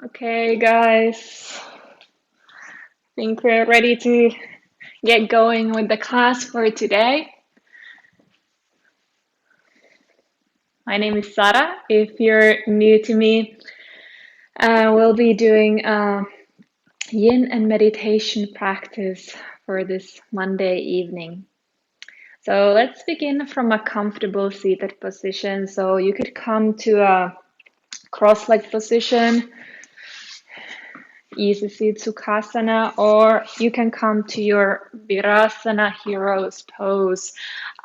Okay, guys, I think we're ready to get going with the class for today. My name is Sara. If you're new to me, we'll be doing yin and meditation practice for this Monday evening. So let's begin from a comfortable seated position. So you could come to a cross-legged position, easy seat Sukhasana, or you can come to your Virasana Hero's pose.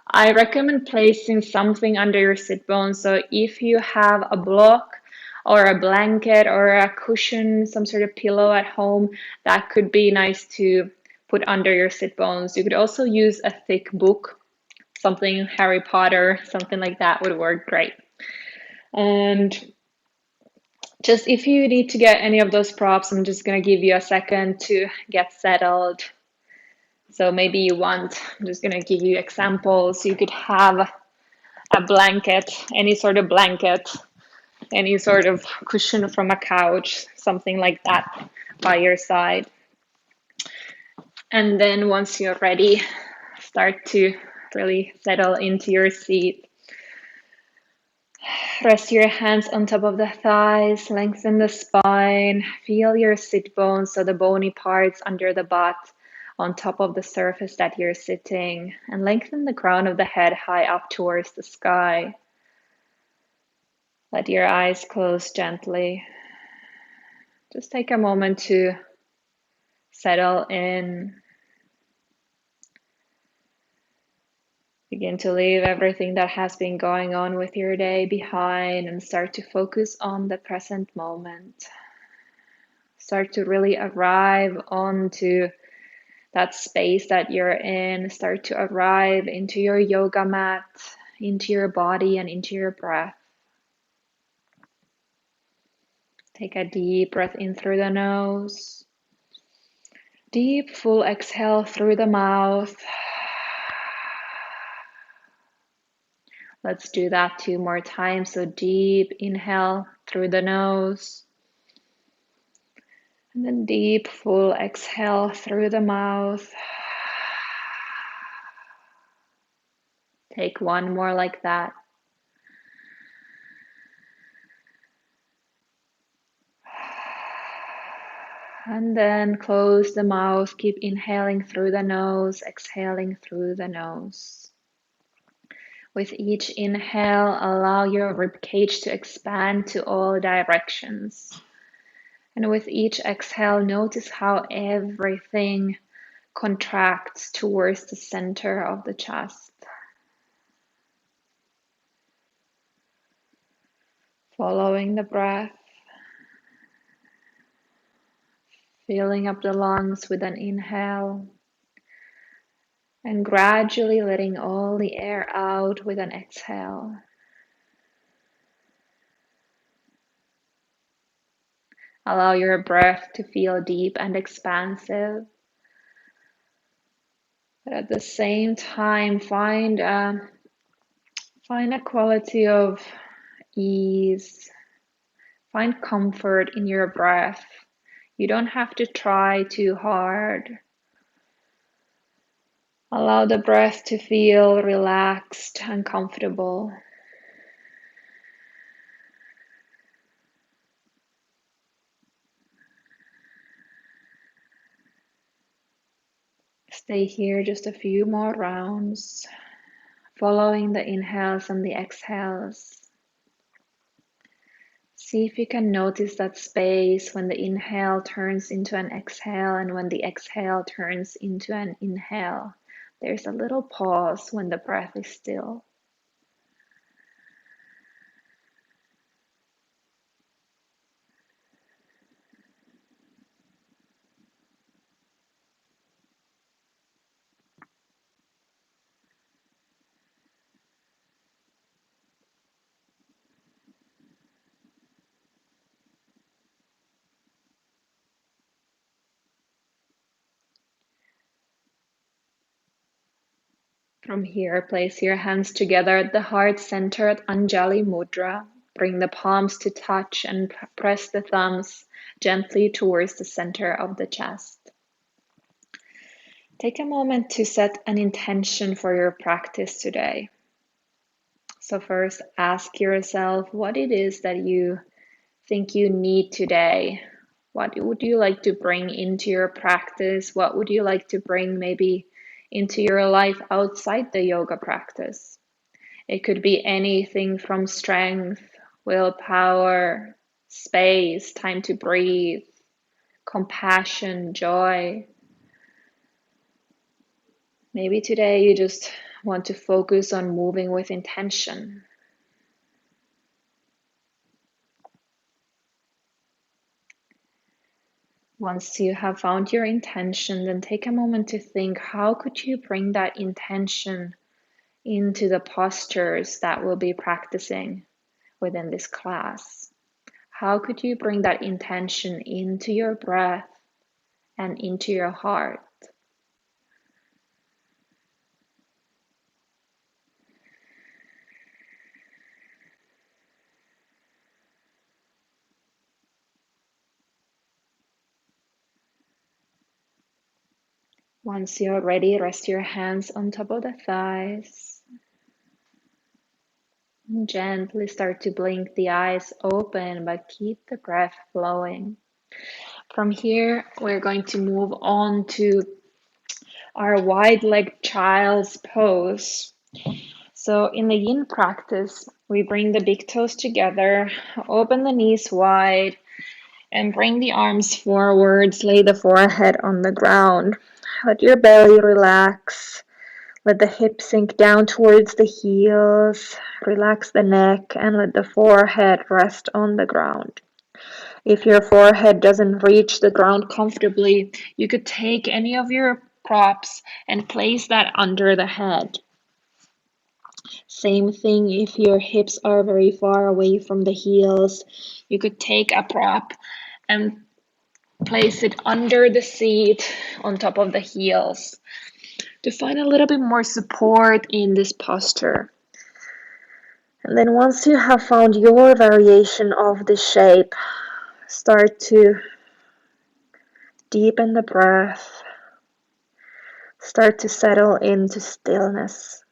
I recommend placing something under your sit bones. So if you have a block or a blanket or a cushion, some sort of pillow at home, that could be nice to put under your sit bones. You could also use a thick book, something Harry Potter, something like that would work great. And just if you need to get any of those props, I'm just going to give you a second to get settled. So maybe I'm just going to give you examples. You could have a blanket, any sort of blanket, any sort of cushion from a couch, something like that by your side. And then once you're ready, start to really settle into your seat. Rest your hands on top of the thighs, lengthen the spine, feel your sit bones, so the bony parts under the butt on top of the surface that you're sitting, and lengthen the crown of the head high up towards the sky. Let your eyes close gently. Just take a moment to settle in. Begin to leave everything that has been going on with your day behind and start to focus on the present moment. Start to really arrive onto that space that you're in. Start to arrive into your yoga mat, into your body, and into your breath. Take a deep breath in through the nose. Deep, full exhale through the mouth. Let's do that 2 more times. So deep inhale through the nose. And then deep, full exhale through the mouth. Take 1 more like that. And then close the mouth. Keep inhaling through the nose, exhaling through the nose. With each inhale, allow your ribcage to expand to all directions. And with each exhale, notice how everything contracts towards the center of the chest. Following the breath, filling up the lungs with an inhale, and gradually letting all the air out with an exhale. Allow your breath to feel deep and expansive. But at the same time, find a quality of ease. Find comfort in your breath. You don't have to try too hard. Allow the breath to feel relaxed and comfortable. Stay here just a few more rounds, following the inhales and the exhales. See if you can notice that space when the inhale turns into an exhale and when the exhale turns into an inhale. There's a little pause when the breath is still. From here, place your hands together at the heart center at Anjali Mudra. Bring the palms to touch and press the thumbs gently towards the center of the chest. Take a moment to set an intention for your practice today. So first, ask yourself what it is that you think you need today. What would you like to bring into your practice? What would you like to bring maybe into your life outside the yoga practice? It could be anything from strength, willpower, space, time to breathe, compassion, joy. Maybe today you just want to focus on moving with intention. Once you have found your intention, then take a moment to think, how could you bring that intention into the postures that we'll be practicing within this class? How could you bring that intention into your breath and into your heart? Once you're ready, rest your hands on top of the thighs. And gently start to blink the eyes open, but keep the breath flowing. From here, we're going to move on to our wide-legged child's pose. So in the yin practice, we bring the big toes together, open the knees wide, and bring the arms forwards, lay the forehead on the ground. Let your belly relax. Let the hips sink down towards the heels. Relax the neck and let the forehead rest on the ground. If your forehead doesn't reach the ground comfortably, you could take any of your props and place that under the head. Same thing if your hips are very far away from the heels. You could take a prop and place it under the seat on top of the heels to find a little bit more support in this posture. And then once you have found your variation of the shape, start to deepen the breath. Start to settle into stillness.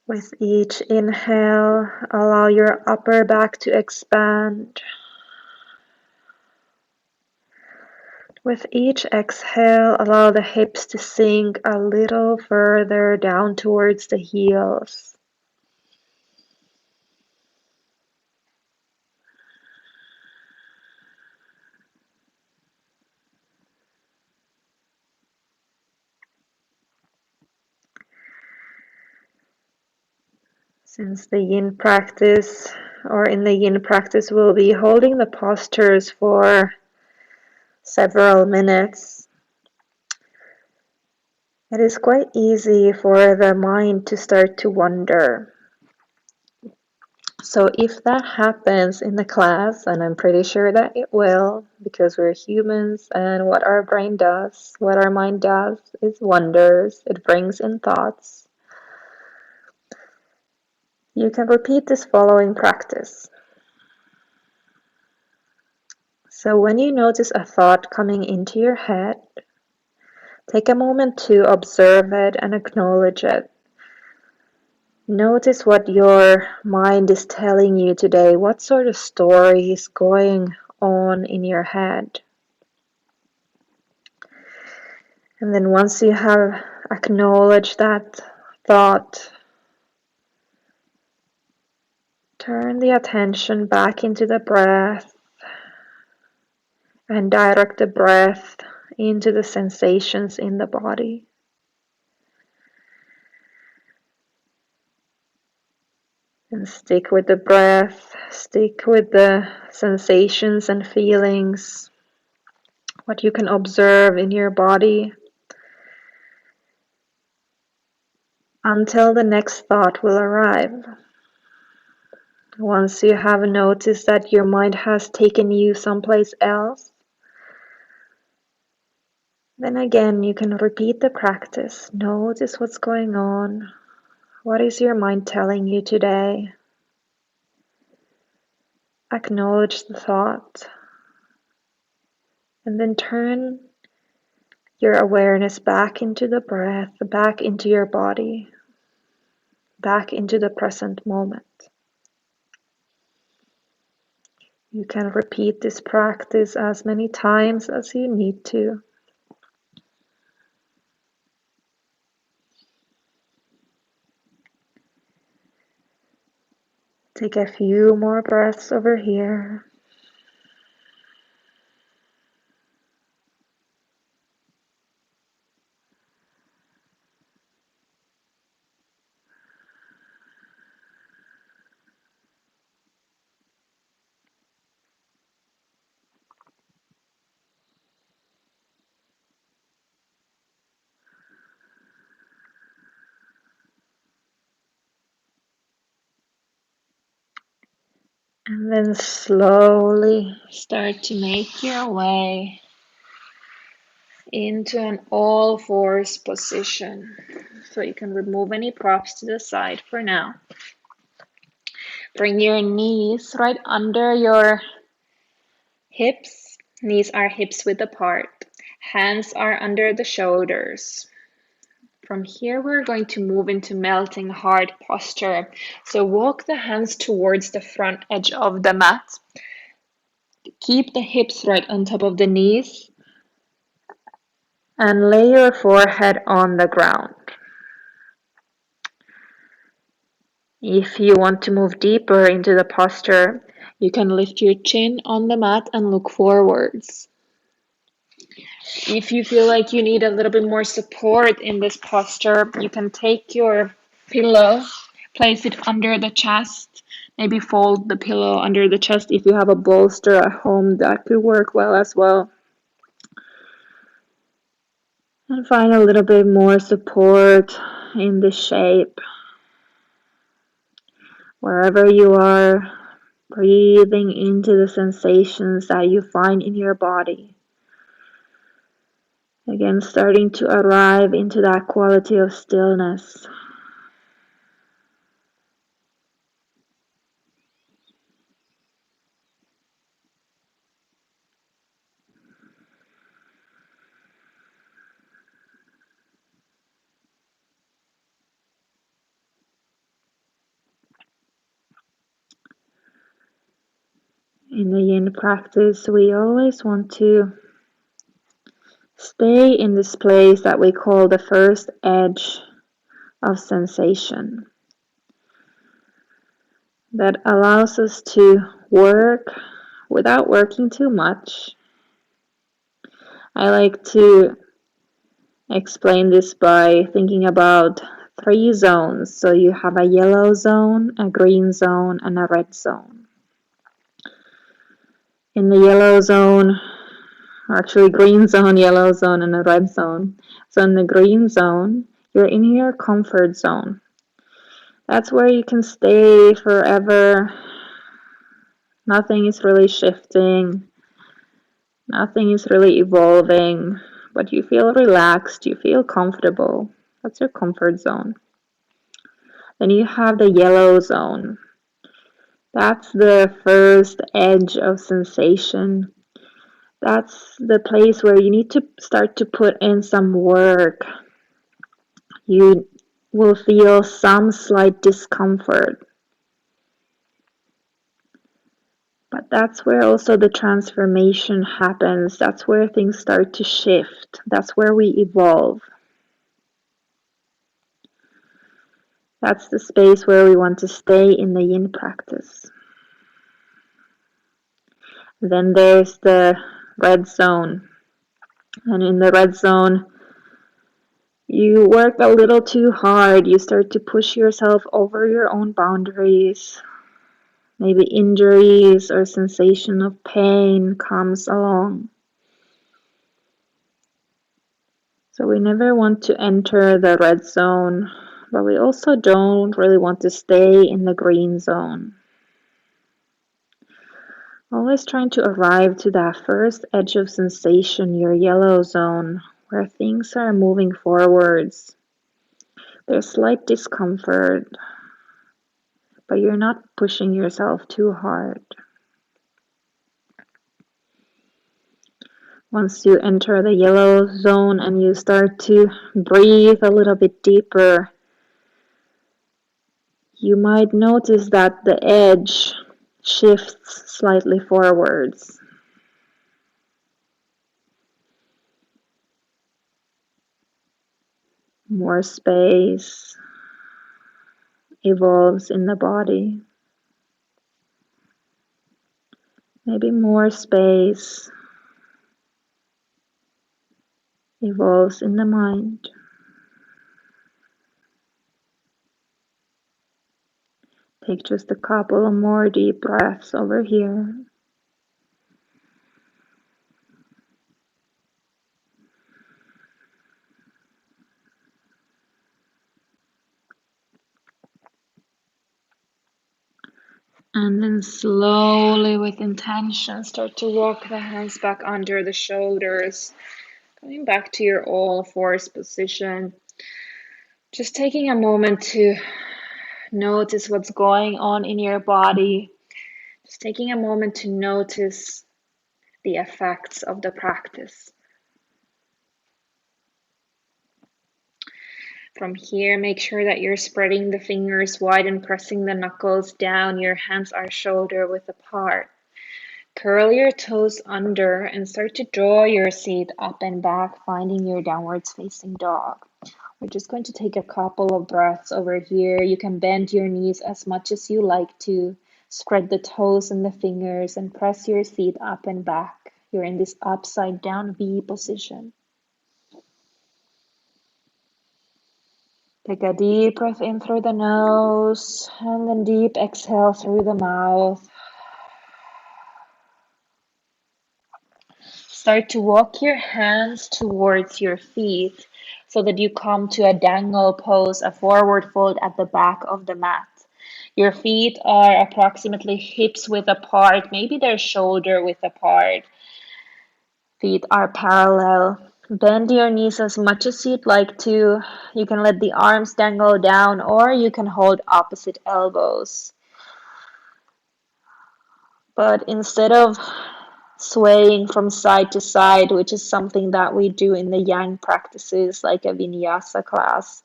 With each inhale, allow your upper back to expand. With each exhale, allow the hips to sink a little further down towards the heels. Since the yin practice, or in the yin practice, we'll be holding the postures for several minutes. It is quite easy for the mind to start to wander. So if that happens in the class, and I'm pretty sure that it will, because we're humans and what our brain does, what our mind does is wonders. It brings in thoughts. You can repeat this following practice. So when you notice a thought coming into your head, take a moment to observe it and acknowledge it. Notice what your mind is telling you today. What sort of story is going on in your head? And then once you have acknowledged that thought, turn the attention back into the breath and direct the breath into the sensations in the body. And stick with the breath, stick with the sensations and feelings, what you can observe in your body, until the next thought will arrive. Once you have noticed that your mind has taken you someplace else, Then again, you can repeat the practice. Notice what's going on. What is your mind telling you today? Acknowledge the thought. And then turn your awareness back into the breath, back into your body, back into the present moment. You can repeat this practice as many times as you need to. Take a few more breaths over here. And then slowly start to make your way into an all fours position. So you can remove any props to the side for now. Bring your knees right under your hips. Knees are hips width apart. Hands are under the shoulders. From here, we're going to move into melting heart posture. So walk the hands towards the front edge of the mat. Keep the hips right on top of the knees. And lay your forehead on the ground. If you want to move deeper into the posture, you can lift your chin on the mat and look forwards. If you feel like you need a little bit more support in this posture, you can take your pillow, place it under the chest, maybe fold the pillow under the chest. If you have a bolster at home, that could work well as well. And find a little bit more support in this shape. Wherever you are, breathing into the sensations that you find in your body. Again, starting to arrive into that quality of stillness. In the yin practice, we always want to stay in this place that we call the first edge of sensation. That allows us to work without working too much. I like to explain this by thinking about 3 zones. So you have a yellow zone, a green zone, and a red zone. In the yellow zone, or actually green zone, yellow zone, and a red zone. So in the green zone, you're in your comfort zone. That's where you can stay forever. Nothing is really shifting. Nothing is really evolving. But you feel relaxed. You feel comfortable. That's your comfort zone. Then you have the yellow zone. That's the first edge of sensation. That's the place where you need to start to put in some work. You will feel some slight discomfort. But that's where also the transformation happens. That's where things start to shift. That's where we evolve. That's the space where we want to stay in the yin practice. Then there's the red zone. And in the red zone, you work a little too hard. You start to push yourself over your own boundaries. Maybe injuries or sensation of pain comes along. So we never want to enter the red zone, but we also don't really want to stay in the green zone. Always trying to arrive to that first edge of sensation, your yellow zone, where things are moving forwards. There's slight discomfort, but you're not pushing yourself too hard. Once you enter the yellow zone and you start to breathe a little bit deeper, you might notice that the edge shifts slightly forwards. More space evolves in the body. Maybe more space evolves in the mind. Take just a couple of more deep breaths over here. And then slowly, with intention, start to walk the hands back under the shoulders, coming back to your all fours position. Just taking a moment to notice what's going on in your body. Just taking a moment to notice the effects of the practice. From here, make sure that you're spreading the fingers wide and pressing the knuckles down. Your hands are shoulder width apart. Curl your toes under and start to draw your seat up and back, finding your downwards facing dog. We're just going to take a couple of breaths over here. You can bend your knees as much as you like to. Spread the toes and the fingers and press your seat up and back. You're in this upside down V position. Take a deep breath in through the nose and then deep exhale through the mouth. Start to walk your hands towards your feet so that you come to a dangle pose, a forward fold at the back of the mat. Your feet are approximately hips width apart, maybe they're shoulder width apart. Feet are parallel. Bend your knees as much as you'd like to. You can let the arms dangle down or you can hold opposite elbows. But instead of swaying from side to side, which is something that we do in the yang practices like a vinyasa class,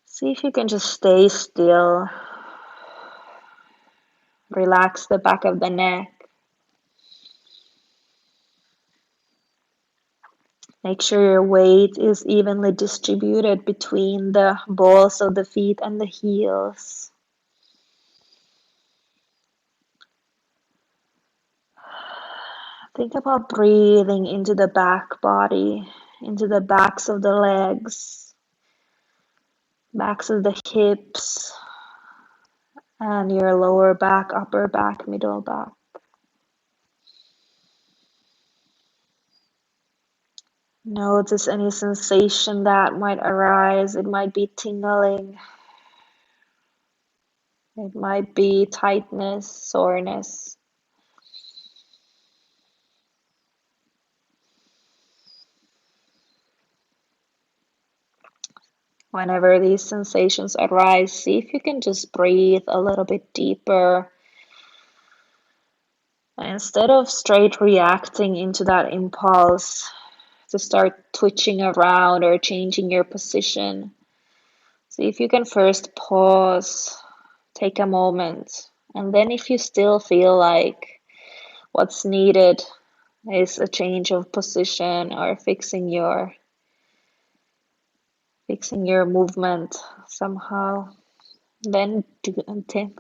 see if you can just stay still. Relax the back of the neck. Make sure your weight is evenly distributed between the balls of the feet and the heels. Think about breathing into the back body, into the backs of the legs, backs of the hips, and your lower back, upper back, middle back. Notice any sensation that might arise. It might be tingling. It might be tightness, soreness. Whenever these sensations arise, see if you can just breathe a little bit deeper. Instead of straight reacting into that impulse to start twitching around or changing your position, see if you can first pause, take a moment, and then if you still feel like what's needed is a change of position or fixing your movement somehow, then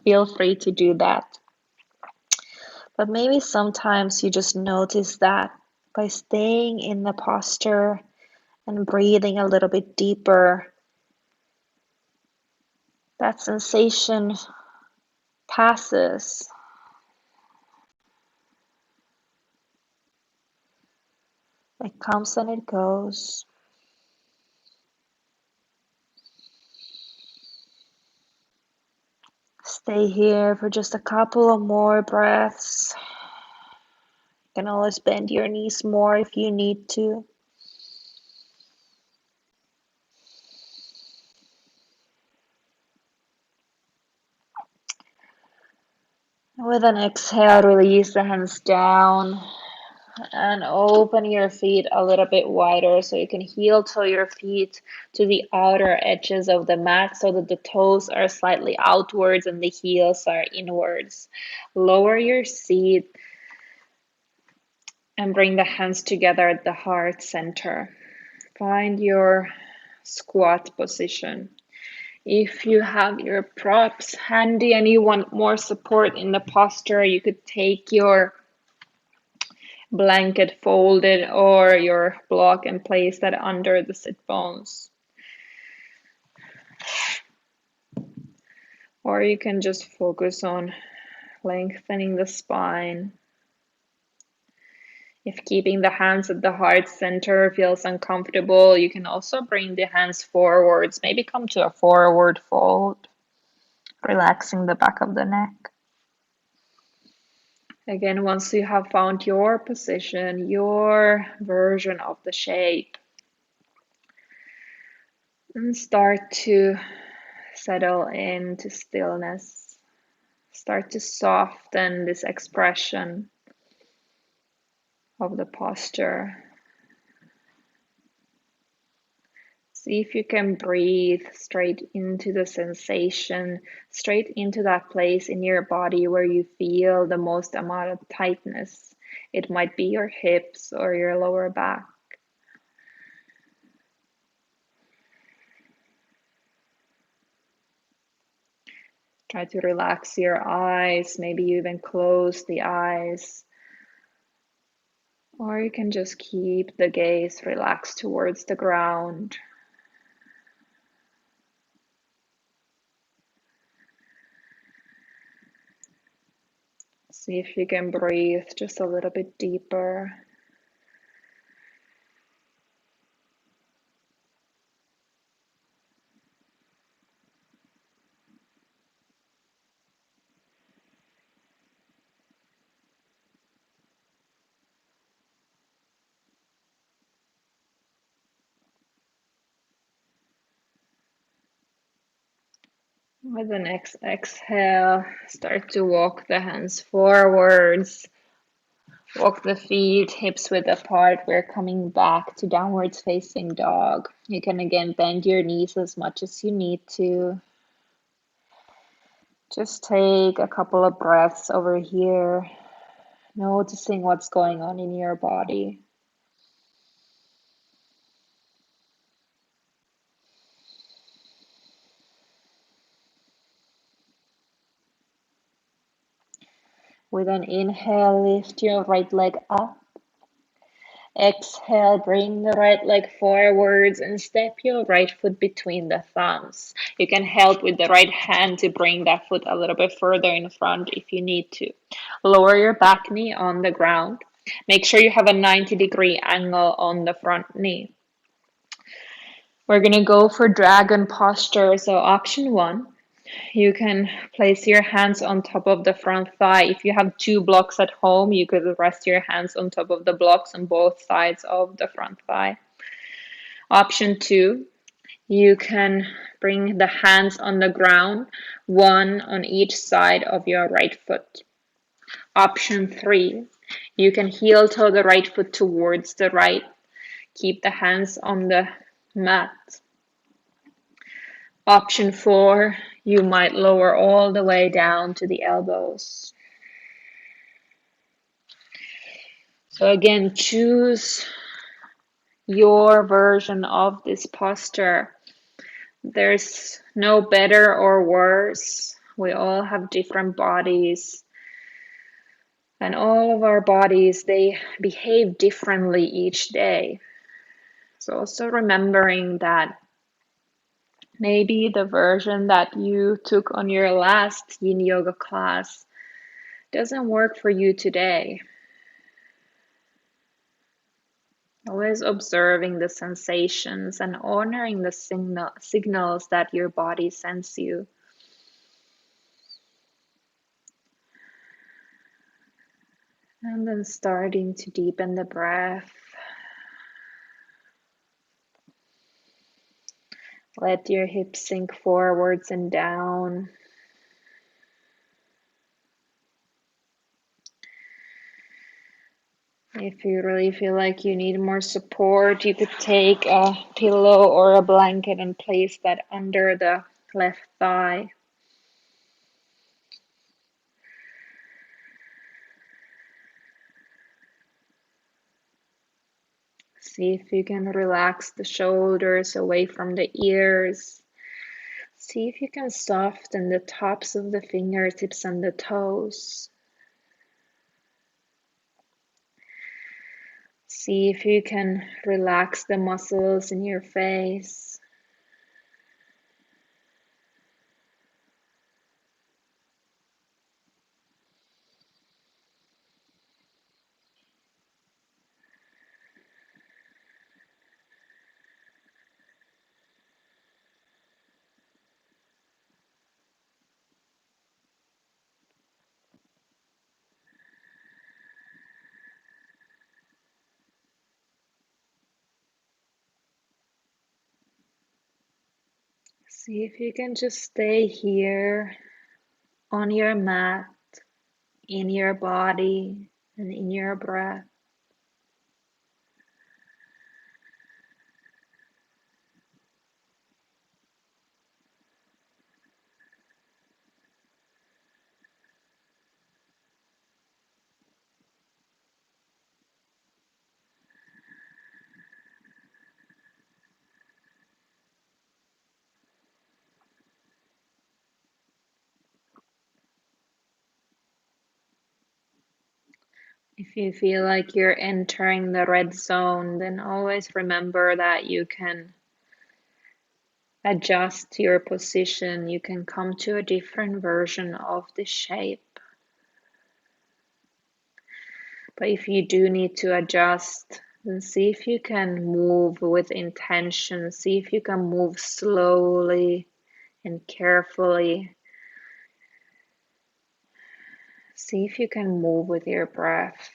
feel free to do that. But maybe sometimes you just notice that by staying in the posture and breathing a little bit deeper, that sensation passes. It comes and it goes. Stay here for just a couple of more breaths. You can always bend your knees more if you need to. With an exhale, release the hands down and open your feet a little bit wider so you can heel toe your feet to the outer edges of the mat so that the toes are slightly outwards and the heels are inwards. Lower your seat and bring the hands together at the heart center. Find your squat position. If you have your props handy and you want more support in the posture, you could take your blanket folded or your block and place that under the sit bones. Or you can just focus on lengthening the spine. If keeping the hands at the heart center feels uncomfortable, you can also bring the hands forwards, maybe come to a forward fold, relaxing the back of the neck. Again, once you have found your position, your version of the shape, and start to settle into stillness. Start to soften this expression of the posture. See if you can breathe straight into the sensation, straight into that place in your body where you feel the most amount of tightness. It might be your hips or your lower back. Try to relax your eyes, maybe you even close the eyes. Or you can just keep the gaze relaxed towards the ground. See if you can breathe just a little bit deeper. With the next exhale, start to walk the hands forwards. Walk the feet hips width apart. We're coming back to downwards facing dog. You can again bend your knees as much as you need to. Just take a couple of breaths over here, noticing what's going on in your body. With an inhale, lift your right leg up. Exhale, bring the right leg forwards and step your right foot between the thumbs. You can help with the right hand to bring that foot a little bit further in front if you need to. Lower your back knee on the ground. Make sure you have a 90-degree angle on the front knee. We're going to go for dragon posture. So option 1. You can place your hands on top of the front thigh. If you have 2 blocks at home, you could rest your hands on top of the blocks on both sides of the front thigh. Option 2, you can bring the hands on the ground, 1 on each side of your right foot. Option 3, you can heel toe the right foot towards the right. Keep the hands on the mat. Option 4, you might lower all the way down to the elbows. So again, choose your version of this posture. There's no better or worse. We all have different bodies. And all of our bodies, they behave differently each day. So also remembering that maybe the version that you took on your last yin yoga class doesn't work for you today. Always observing the sensations and honoring the signals that your body sends you. And then starting to deepen the breath. Let your hips sink forwards and down. If you really feel like you need more support, you could take a pillow or a blanket and place that under the left thigh. See if you can relax the shoulders away from the ears. See if you can soften the tops of the fingertips and the toes. See if you can relax the muscles in your face. See if you can just stay here on your mat, in your body, and in your breath. If you feel like you're entering the red zone, then always remember that you can adjust your position. You can come to a different version of the shape. But if you do need to adjust, then see if you can move with intention. See if you can move slowly and carefully. See if you can move with your breath.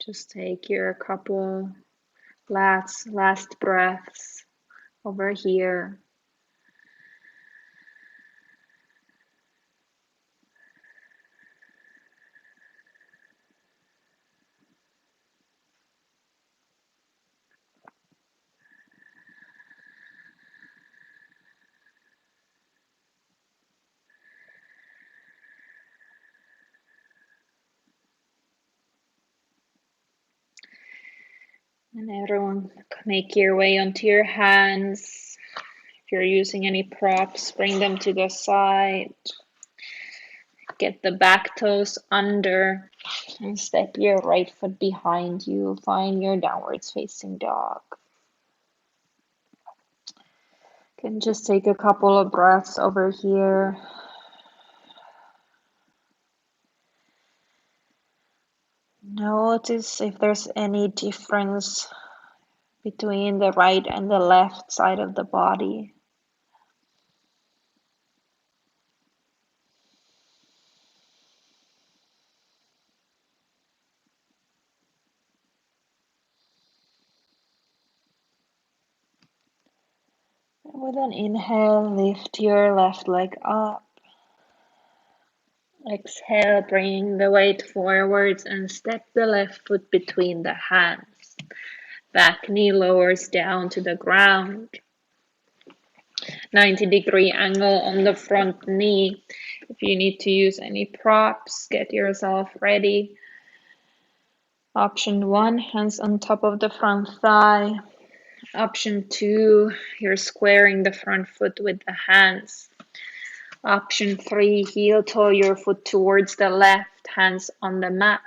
Just take your couple last breaths over here. And everyone, make your way onto your hands. If you're using any props, bring them to the side. Get the back toes under and step your right foot behind you. Find your downwards facing dog. You can just take a couple of breaths over here. Notice if there's any difference between the right and the left side of the body. And with an inhale, lift your left leg up. Exhale, bring the weight forwards and step the left foot between the hands. Back knee lowers down to the ground. 90-degree angle on the front knee. If you need to use any props, get yourself ready. Option 1, hands on top of the front thigh. Option 2, you're squaring the front foot with the hands. Option 3, heel toe your foot towards the left, hands on the mat.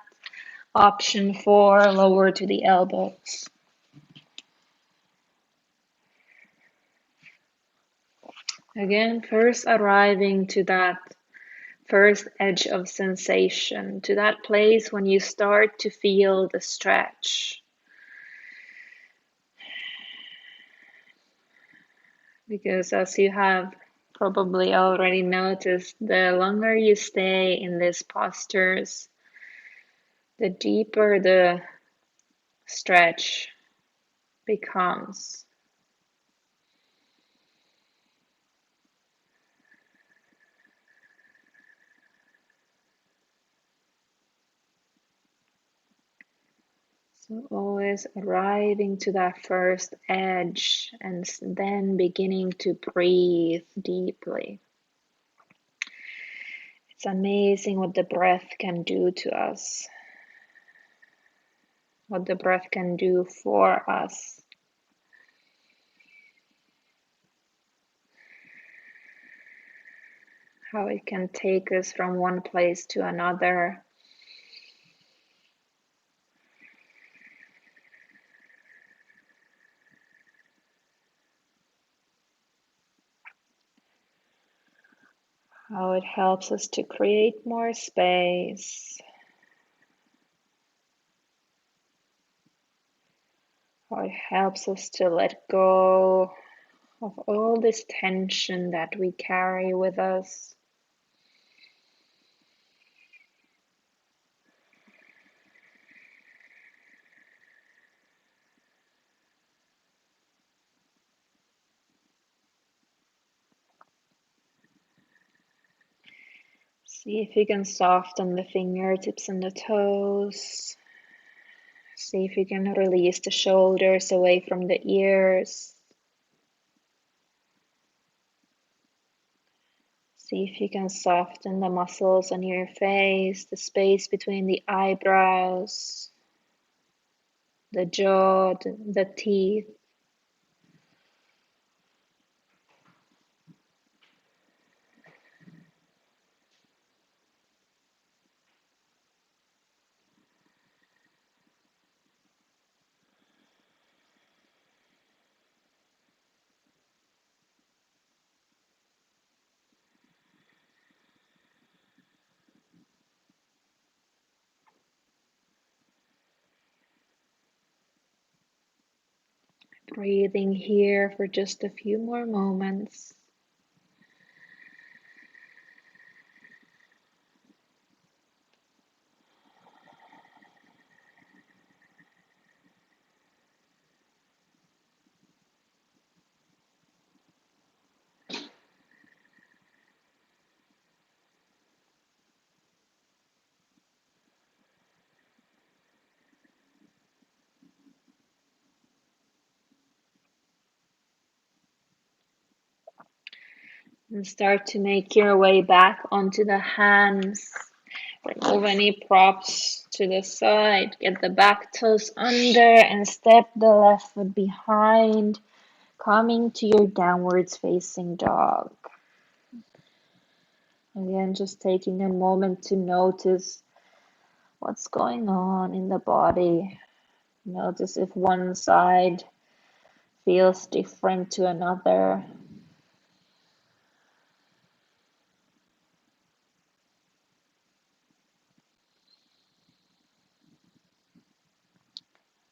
Option 4, lower to the elbows. Again, first arriving to that first edge of sensation, to that place when you start to feel the stretch. Because as you have probably already noticed, the longer you stay in these postures, the deeper the stretch becomes. So always arriving to that first edge and then beginning to breathe deeply. It's amazing what the breath can do to us, what the breath can do for us. How it can take us from one place to another. How it helps us to create more space. How it helps us to let go of all this tension that we carry with us. See if you can soften the fingertips and the toes. See if you can release the shoulders away from the ears. See if you can soften the muscles on your face, the space between the eyebrows, the jaw, the teeth. Breathing here for just a few more moments. And start to make your way back onto the hands. Remove any props to the side. Get the back toes under and step the left foot behind, coming to your downwards facing dog. Again, just taking a moment to notice what's going on in the body. Notice if one side feels different to another.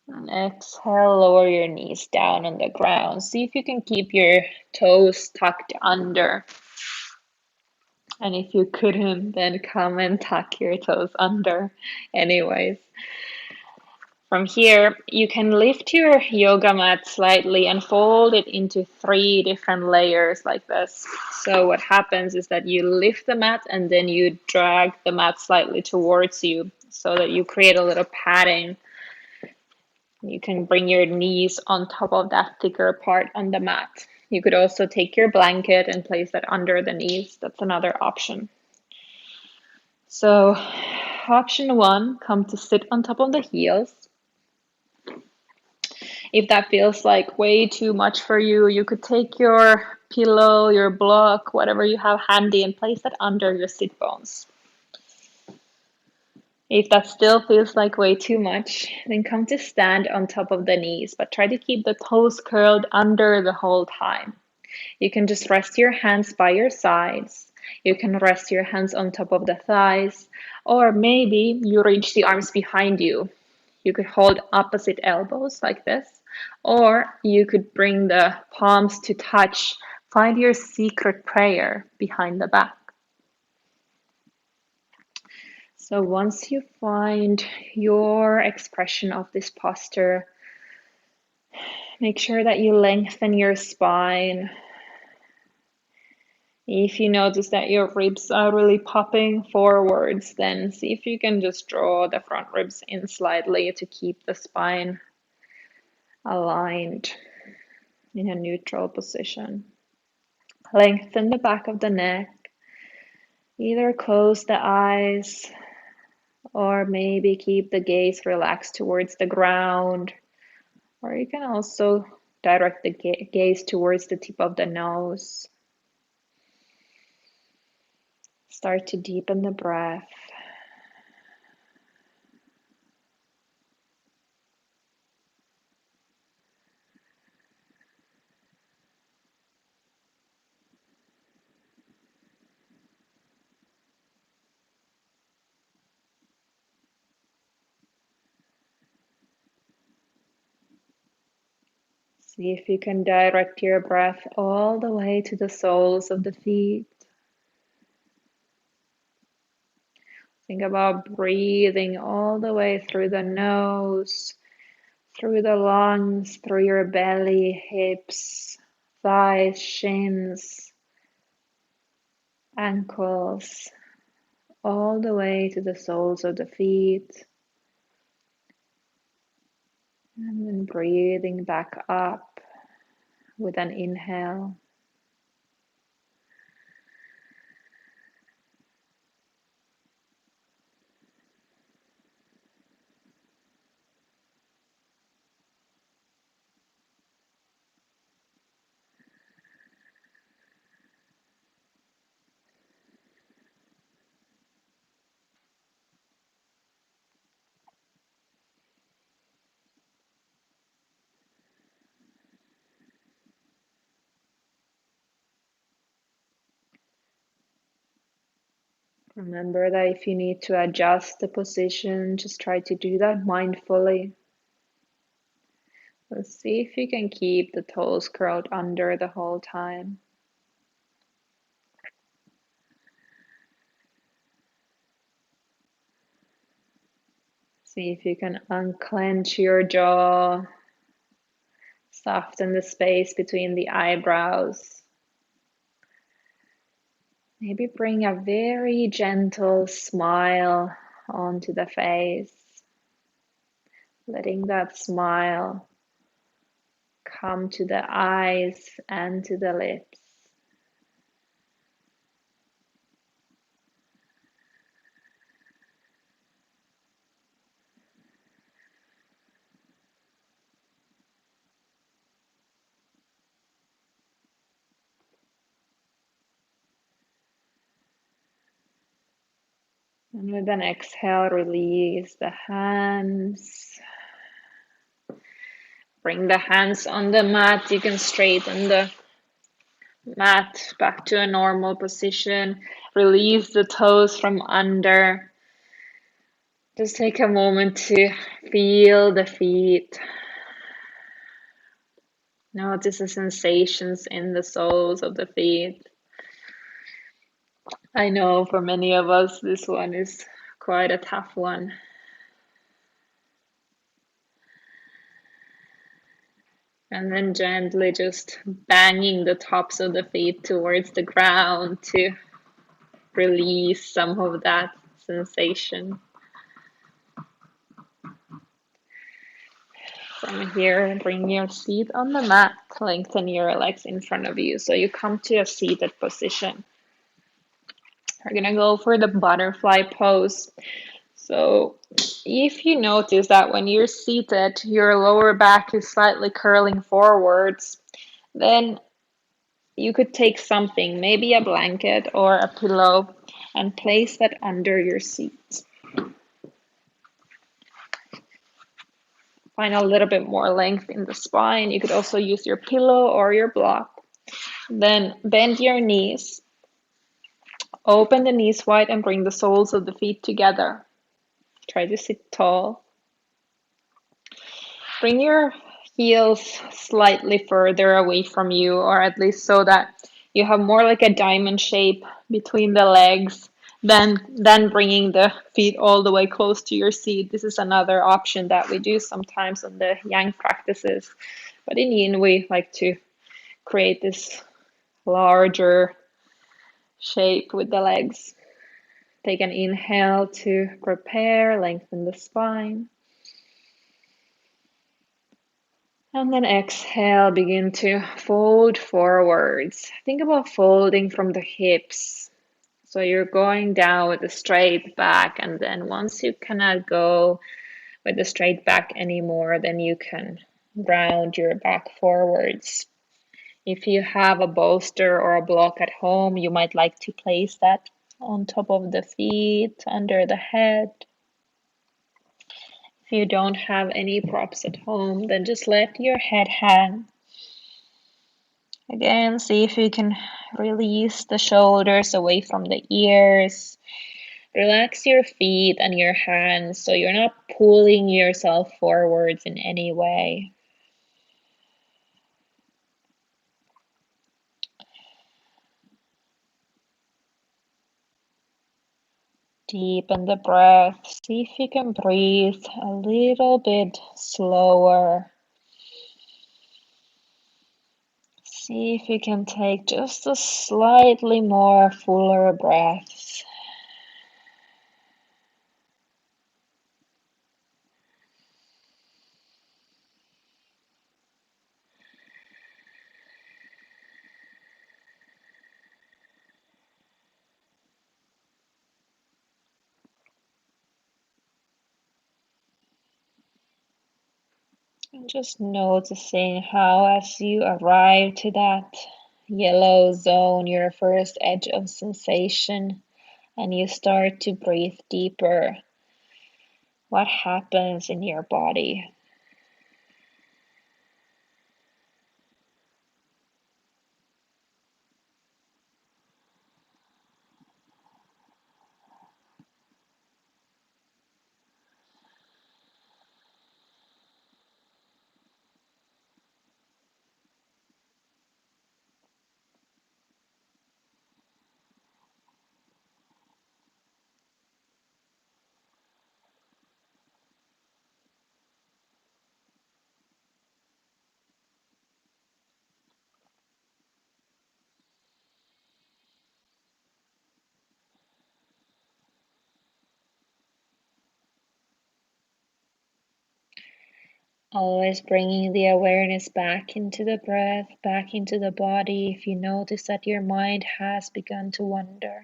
And exhale, lower your knees down on the ground. See if you can keep your toes tucked under. And if you couldn't, then come and tuck your toes under. Anyways, from here, you can lift your yoga mat slightly and fold it into 3 different layers like this. So what happens is that you lift the mat and then you drag the mat slightly towards you so that you create a little padding. You can bring your knees on top of that thicker part on the mat. You could also take your blanket and place that under the knees. That's another option. So option 1, come to sit on top of the heels. If that feels like way too much for you, you could take your pillow, your block, whatever you have handy, and place that under your sit bones. If that still feels like way too much, then come to stand on top of the knees, but try to keep the toes curled under the whole time. You can just rest your hands by your sides. You can rest your hands on top of the thighs, or maybe you reach the arms behind you. You could hold opposite elbows like this, or you could bring the palms to touch. Find your secret prayer behind the back. So once you find your expression of this posture, make sure that you lengthen your spine. If you notice that your ribs are really popping forwards, then see if you can just draw the front ribs in slightly to keep the spine aligned in a neutral position. Lengthen the back of the neck. Either close the eyes or maybe keep the gaze relaxed towards the ground. Or you can also direct the gaze towards the tip of the nose. Start to deepen the breath. See if you can direct your breath all the way to the soles of the feet. Think about breathing all the way through the nose, through the lungs, through your belly, hips, thighs, shins, ankles, all the way to the soles of the feet. And then breathing back up with an inhale. Remember that if you need to adjust the position, just try to do that mindfully. Let's see if you can keep the toes curled under the whole time. See if you can unclench your jaw, soften the space between the eyebrows. Maybe bring a very gentle smile onto the face, letting that smile come to the eyes and to the lips. And with an exhale, release the hands. Bring the hands on the mat. You can straighten the mat back to a normal position. Release the toes from under. Just take a moment to feel the feet. Notice the sensations in the soles of the feet. I know for many of us, this one is quite a tough one. And then gently just banging the tops of the feet towards the ground to release some of that sensation. From here, bring your feet on the mat, lengthen your legs in front of you so you come to a seated position. We're gonna go for the butterfly pose. So if you notice that when you're seated, your lower back is slightly curling forwards, then you could take something, maybe a blanket or a pillow, and place that under your seat. Find a little bit more length in the spine. You could also use your pillow or your block. Then bend your knees. Open the knees wide and bring the soles of the feet together. Try to sit tall. Bring your heels slightly further away from you, or at least so that you have more like a diamond shape between the legs. Then bringing the feet all the way close to your seat. This is another option that we do sometimes on the yang practices. But in yin, we like to create this larger shape with the legs. Take an inhale to prepare, lengthen the spine. And then exhale, begin to fold forwards. Think about folding from the hips. So you're going down with a straight back, and then once you cannot go with the straight back anymore, then you can round your back forwards. If you have a bolster or a block at home, you might like to place that on top of the feet, under the head. If you don't have any props at home, then just let your head hang. Again, see if you can release the shoulders away from the ears. Relax your feet and your hands so you're not pulling yourself forwards in any way. Deepen the breath. See if you can breathe a little bit slower. See if you can take just a slightly more fuller breaths. And just noticing how as you arrive to that yellow zone, your first edge of sensation, and you start to breathe deeper, what happens in your body? Always bringing the awareness back into the breath, back into the body if you notice that your mind has begun to wander.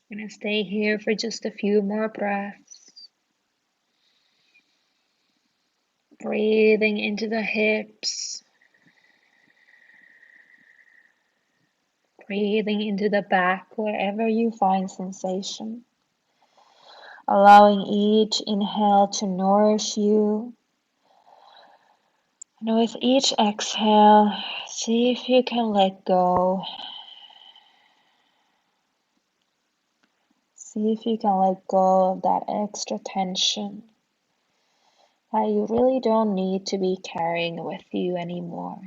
I'm going to stay here for just a few more breaths. Breathing into the hips. Breathing into the back wherever you find sensation. Allowing each inhale to nourish you. And with each exhale, see if you can let go. See if you can let go of that extra tension that you really don't need to be carrying with you anymore.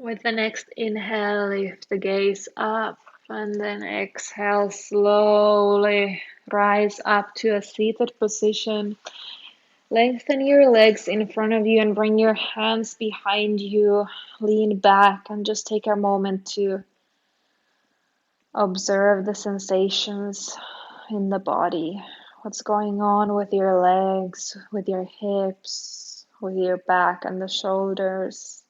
With the next inhale, lift the gaze up, and then exhale, slowly rise up to a seated position. Lengthen your legs in front of you and bring your hands behind you. Lean back and just take a moment to observe the sensations in the body. What's going on with your legs, with your hips, with your back and the shoulders.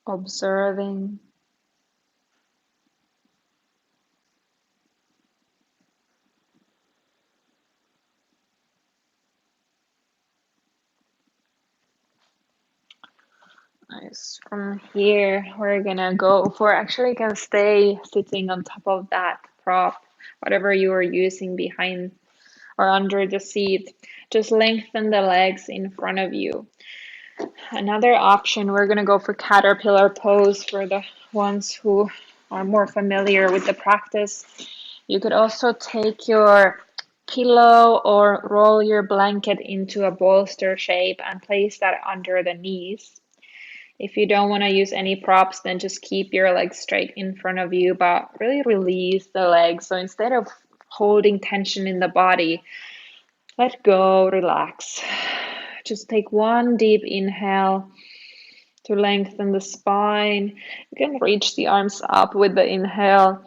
Observing. Nice. From here, we're gonna go for, actually you can stay sitting on top of that prop, whatever you are using behind or under the seat. Just lengthen the legs in front of you. Another option, we're gonna go for caterpillar pose for the ones who are more familiar with the practice. You could also take your pillow or roll your blanket into a bolster shape and place that under the knees. If you don't want to use any props, then just keep your legs straight in front of you, but really release the legs. So instead of holding tension in the body, let go, relax. Just take one deep inhale to lengthen the spine. You can reach the arms up with the inhale.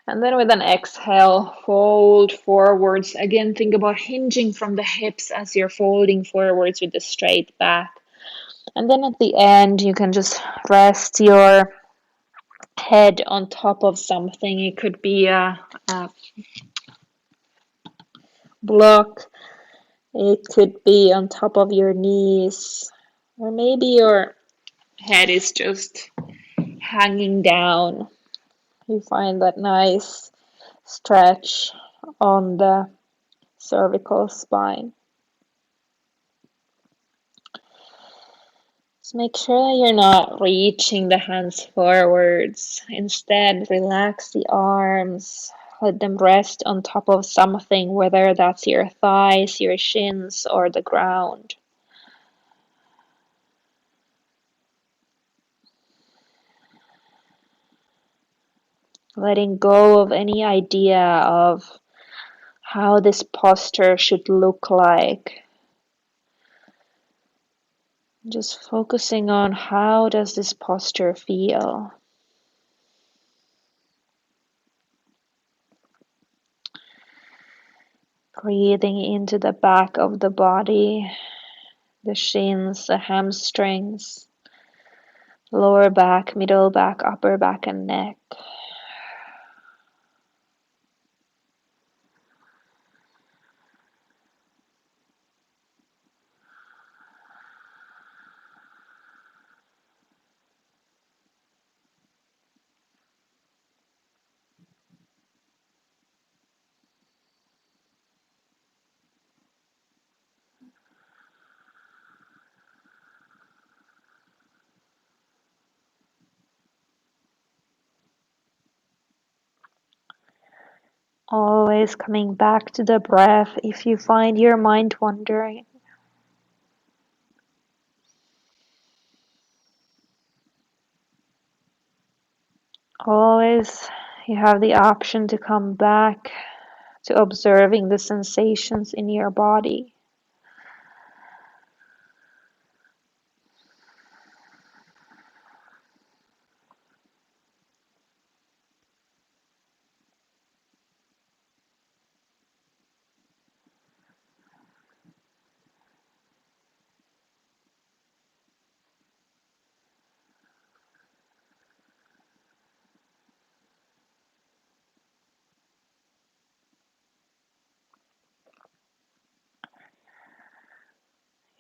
And then with an exhale, fold forwards. Again, think about hinging from the hips as you're folding forwards with the straight back. And then at the end, you can just rest your head on top of something. It could be a block. It could be on top of your knees. Or maybe your head is just hanging down. You find that nice stretch on the cervical spine. Just make sure that you're not reaching the hands forwards. Instead, relax the arms. Let them rest on top of something, whether that's your thighs, your shins, or the ground. Letting go of any idea of how this posture should look like. Just focusing on how does this posture feel. Breathing into the back of the body, the shins, the hamstrings, lower back, middle back, upper back, and neck. Always coming back to the breath if you find your mind wandering. Always you have the option to come back to observing the sensations in your body.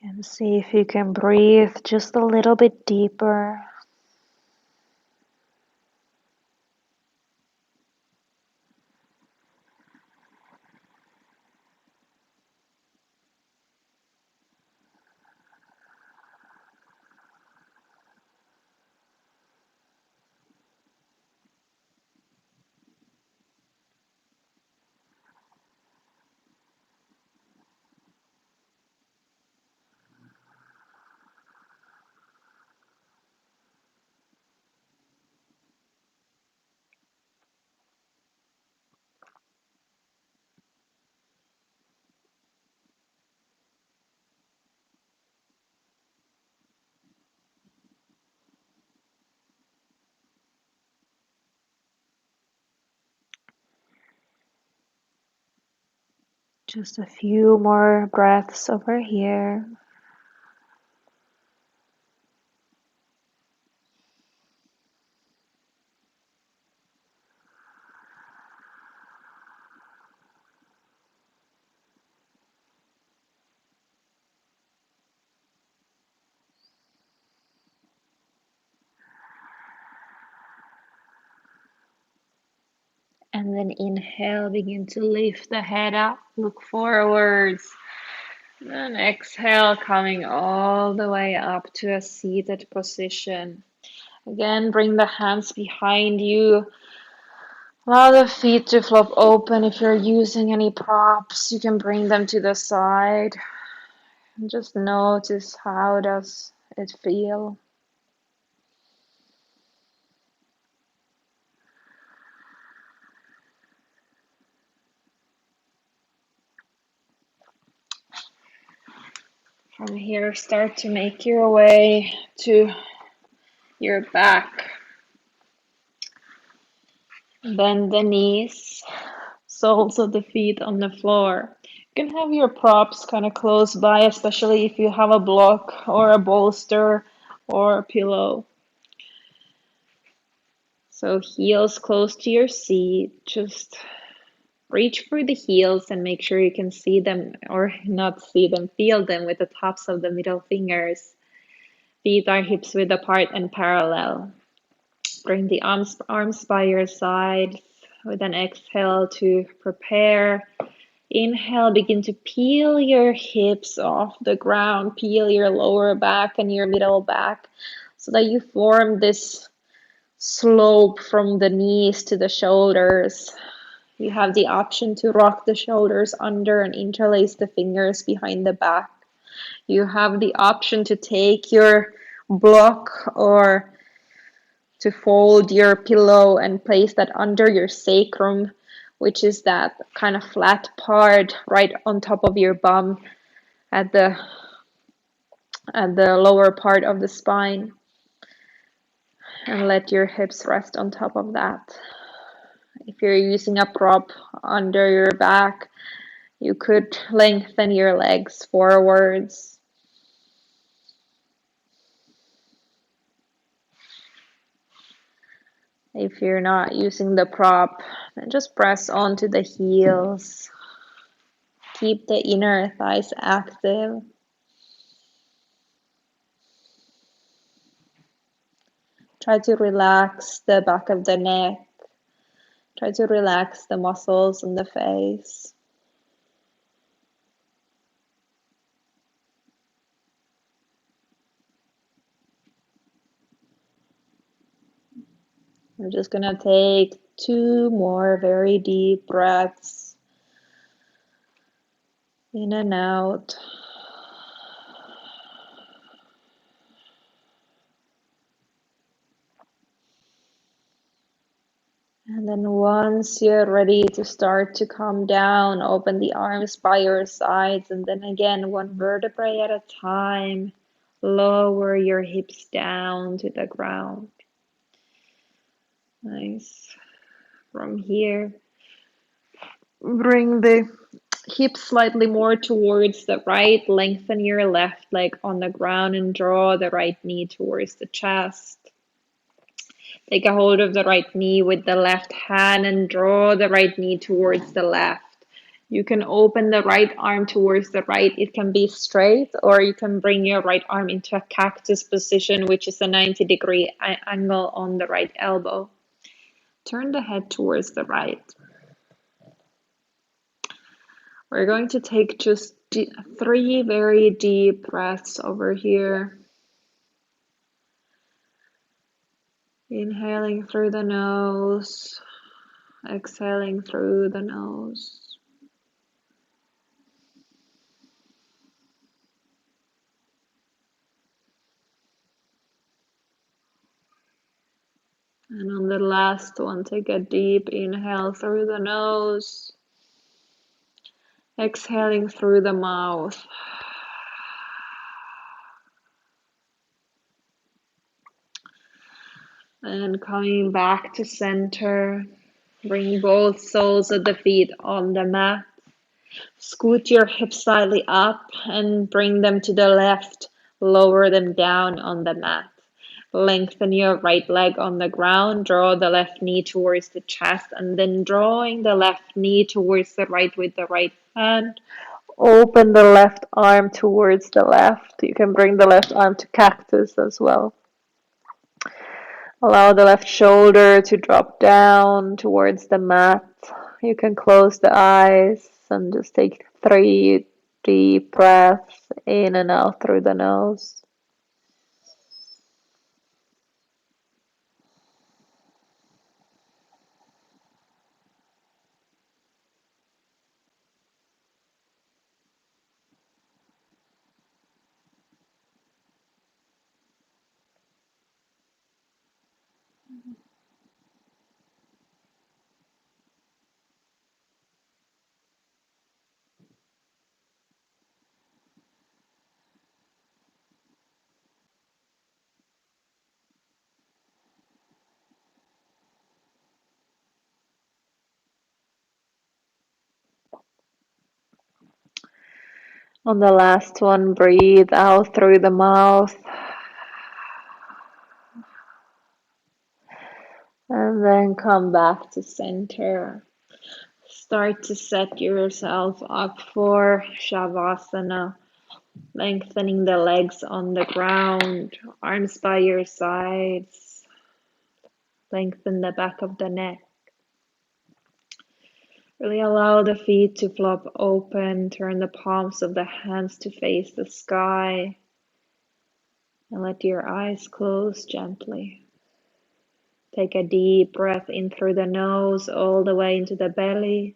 And see if you can breathe just a little bit deeper. Just a few more breaths over here. And then inhale, begin to lift the head up, look forwards. And exhale, coming all the way up to a seated position. Again, bring the hands behind you. Allow the feet to flop open. If you're using any props, you can bring them to the side. And just notice, how does it feel? From here, start to make your way to your back. Bend the knees, soles of the feet on the floor. You can have your props kind of close by, especially if you have a block or a bolster or a pillow. So heels close to your seat. Just reach for the heels and make sure you can see them, or not see them, feel them with the tops of the middle fingers. Feet are hips width apart and parallel. Bring the arms by your side with an exhale to prepare. Inhale, begin to peel your hips off the ground, peel your lower back and your middle back so that you form this slope from the knees to the shoulders. You have the option to rock the shoulders under and interlace the fingers behind the back. You have the option to take your block or to fold your pillow and place that under your sacrum, which is that kind of flat part right on top of your bum at the lower part of the spine, and let your hips rest on top of that. If you're using a prop under your back, you could lengthen your legs forwards. If you're not using the prop, then just press onto the heels. Keep the inner thighs active. Try to relax the back of the neck. Try to relax the muscles in the face. We're just going to take 2 more very deep breaths in and out. And then once you're ready to start to come down, open the arms by your sides, and then again, 1 vertebrae at a time, lower your hips down to the ground. Nice. From here, bring the hips slightly more towards the right, lengthen your left leg on the ground and draw the right knee towards the chest. Take a hold of the right knee with the left hand and draw the right knee towards the left. You can open the right arm towards the right. It can be straight, or you can bring your right arm into a cactus position, which is a 90-degree angle on the right elbow. Turn the head towards the right. We're going to take just 3 very deep breaths over here. Inhaling through the nose, exhaling through the nose. And on the last one, take a deep inhale through the nose, exhaling through the mouth. And coming back to center, bring both soles of the feet on the mat. Scoot your hips slightly up and bring them to the left. Lower them down on the mat. Lengthen your right leg on the ground. Draw the left knee towards the chest and then drawing the left knee towards the right with the right hand. Open the left arm towards the left. You can bring the left arm to cactus as well. Allow the left shoulder to drop down towards the mat. You can close the eyes and just take 3 deep breaths in and out through the nose. On the last one, breathe out through the mouth. And then come back to center. Start to set yourself up for Shavasana. Lengthening the legs on the ground, arms by your sides. Lengthen the back of the neck. Really allow the feet to flop open. Turn the palms of the hands to face the sky. And let your eyes close gently. Take a deep breath in through the nose, all the way into the belly.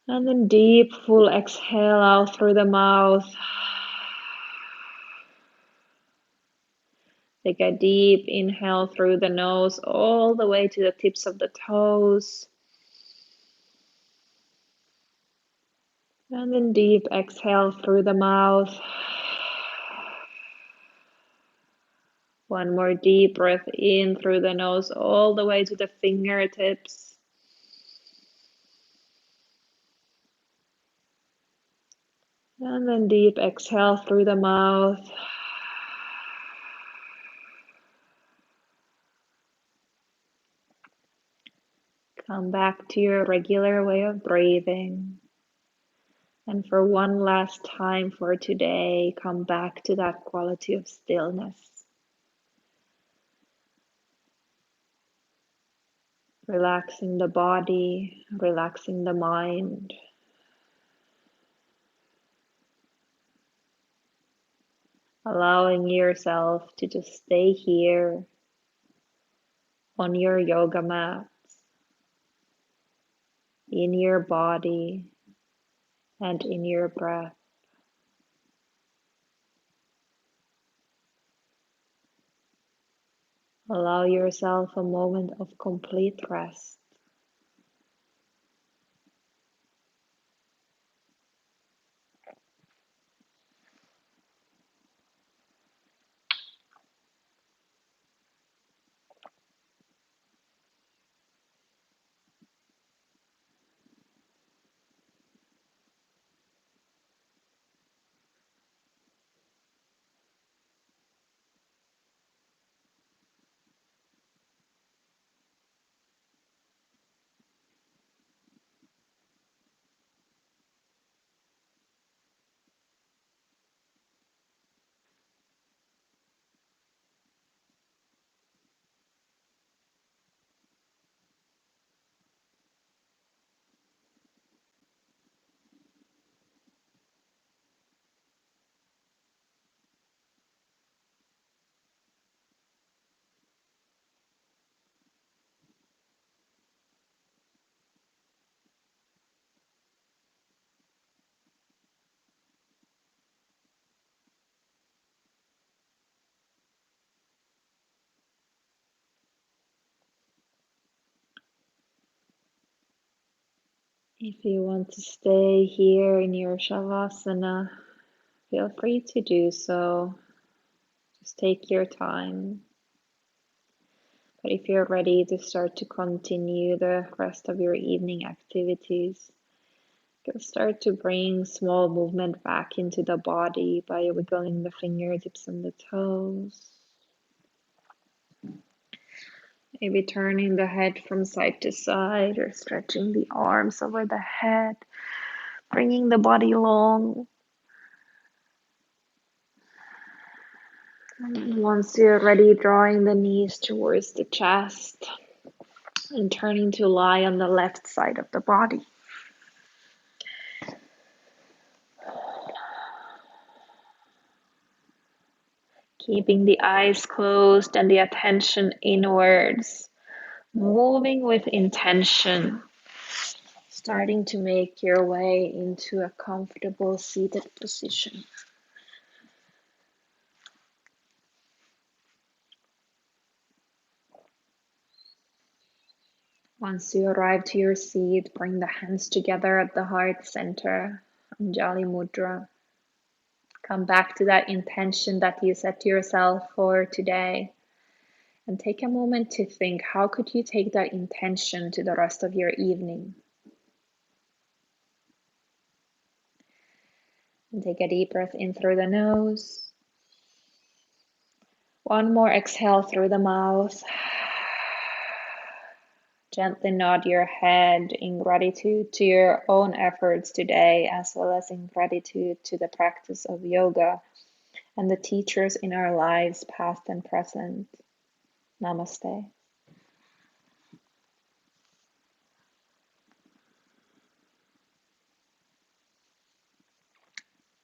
And then deep, full exhale out through the mouth. Take a deep inhale through the nose, all the way to the tips of the toes. And then deep exhale through the mouth. One more deep breath in through the nose, all the way to the fingertips. And then deep exhale through the mouth. Come back to your regular way of breathing. And for one last time for today, come back to that quality of stillness. Relaxing the body, relaxing the mind. Allowing yourself to just stay here on your yoga mat, in your body, and in your breath. Allow yourself a moment of complete rest. If you want to stay here in your Shavasana, feel free to do so. Just take your time. But if you're ready to start to continue the rest of your evening activities, can start to bring small movement back into the body by wiggling the fingertips and the toes. Maybe turning the head from side to side or stretching the arms over the head, bringing the body long. And once you're ready, drawing the knees towards the chest and turning to lie on the left side of the body. Keeping the eyes closed and the attention inwards, moving with intention, starting to make your way into a comfortable seated position. Once you arrive to your seat, bring the hands together at the heart center, Anjali Mudra. Come back to that intention that you set to yourself for today. And take a moment to think, how could you take that intention to the rest of your evening? And take a deep breath in through the nose. One more exhale through the mouth. Gently nod your head in gratitude to your own efforts today, as well as in gratitude to the practice of yoga and the teachers in our lives, past and present. Namaste.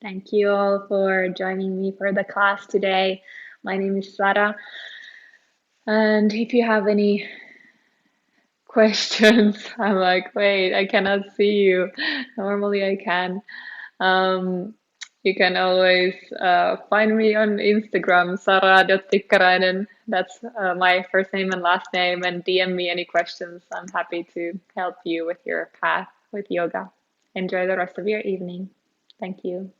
Thank you all for joining me for the class today. My name is Sara. And if you have any questions, I'm like, wait, I cannot see you. Normally I can. You can always find me on Instagram, Sara.Pikkarainen. That's my first name and last name, and DM me any questions. I'm happy to help you with your path with yoga. Enjoy the rest of your evening. Thank you.